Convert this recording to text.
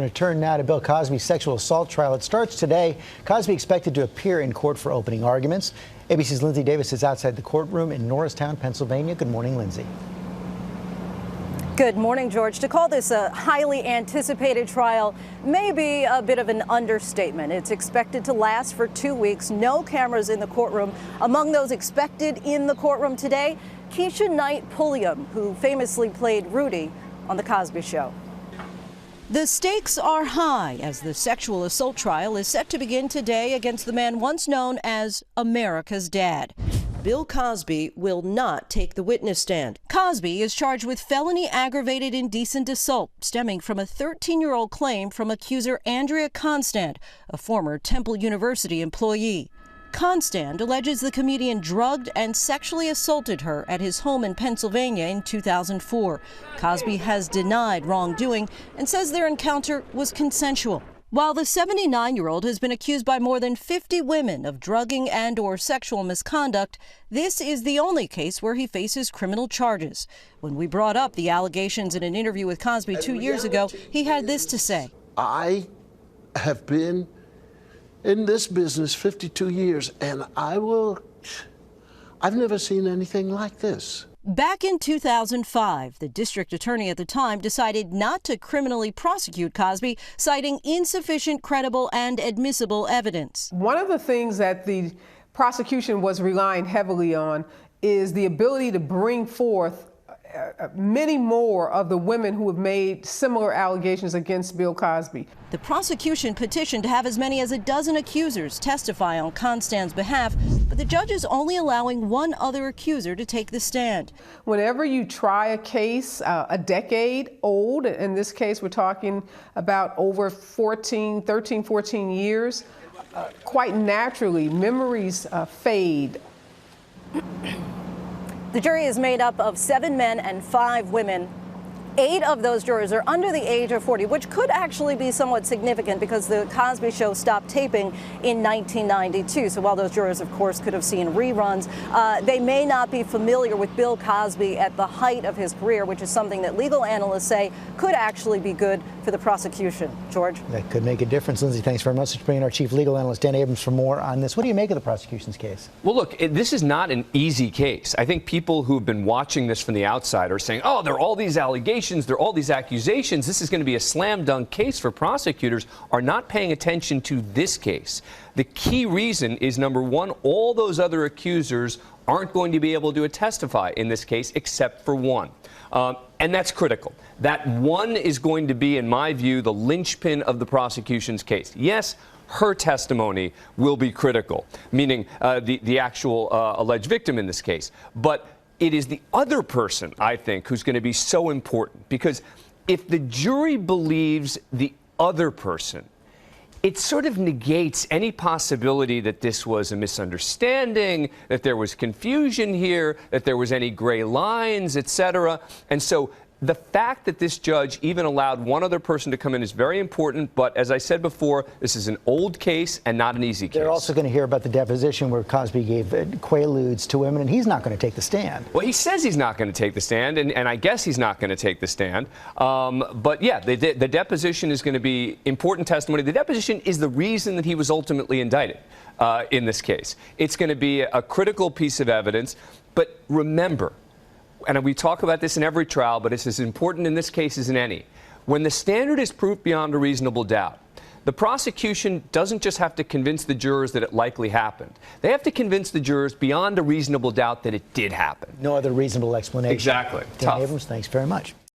going to turn now to Bill Cosby's sexual assault trial. It starts today. Cosby expected to appear in court for opening arguments. ABC's Lindsay Davis is outside the courtroom in Norristown, Pennsylvania. Good morning, Lindsay. Good morning, George. To call this a highly anticipated trial may be a bit of an understatement. It's expected to last for 2 weeks. No cameras in the courtroom. Among those expected in the courtroom today, Keisha Knight Pulliam, who famously played Rudy on The Cosby Show. The stakes are high as the sexual assault trial is set to begin today against the man once known as America's dad. Bill Cosby will not take the witness stand. Cosby is charged with felony aggravated indecent assault stemming from a 13-year-old claim from accuser Andrea Constand, a former Temple University employee. Constand alleges the comedian drugged and sexually assaulted her at his home in Pennsylvania in 2004. Cosby has denied wrongdoing and says their encounter was consensual. While the 79-year-old has been accused by more than 50 women of drugging and/or sexual misconduct, this is the only case where he faces criminal charges. When we brought up the allegations in an interview with Cosby 2 years ago, he had this to say. I have been in this business 52 years, and I've never seen anything like this. Back in 2005, the district attorney at the time decided not to criminally prosecute Cosby, citing insufficient credible and admissible evidence. One of the things that the prosecution was relying heavily on is the ability to bring forth many more of the women who have made similar allegations against Bill Cosby. The prosecution petitioned to have as many as a dozen accusers testify on Constand's behalf, but the judge is only allowing one other accuser to take the stand. Whenever you try a case a decade old, in this case we're talking about over 13, 14 years, quite naturally memories fade. The jury is made up of 7 men and 5 women. 8 of those jurors are under the age of 40, which could actually be somewhat significant because the Cosby Show stopped taping in 1992. So while those jurors, of course, could have seen reruns, they may not be familiar with Bill Cosby at the height of his career, which is something that legal analysts say could actually be good for the prosecution. George? That could make a difference. Lindsay, thanks very much for bringing our chief legal analyst, Dan Abrams, for more on this. What do you make of the prosecution's case? Well, look, this is not an easy case. I think people who have been watching this from the outside are saying, oh, there are all these allegations, there are all these accusations, this is going to be a slam dunk case for prosecutors, are not paying attention to this case. The key reason is, number one, all those other accusers aren't going to be able to testify in this case except for one. And that's critical. That one is going to be, in my view, the linchpin of the prosecution's case. Yes, her testimony will be critical, meaning the actual alleged victim in this case. But it is the other person, I think, who's going to be so important. Because if the jury believes the other person, it sort of negates any possibility that this was a misunderstanding, that there was confusion here, that there was any gray lines, etc. And so the fact that this judge even allowed one other person to come in is very important. But as I said before, this is an old case and not an easy case. They're also going to hear about the deposition where Cosby gave quaaludes to women, and he's not going to take the stand. Well, he says he's not going to take the stand, and I guess he's not going to take the stand. But yeah, the deposition is going to be important testimony. The deposition is the reason that he was ultimately indicted in this case. It's going to be a critical piece of evidence. But remember, and we talk about this in every trial, but it's as important in this case as in any. When the standard is proof beyond a reasonable doubt, the prosecution doesn't just have to convince the jurors that it likely happened. They have to convince the jurors beyond a reasonable doubt that it did happen. No other reasonable explanation. Exactly. Dan Abrams, thanks very much.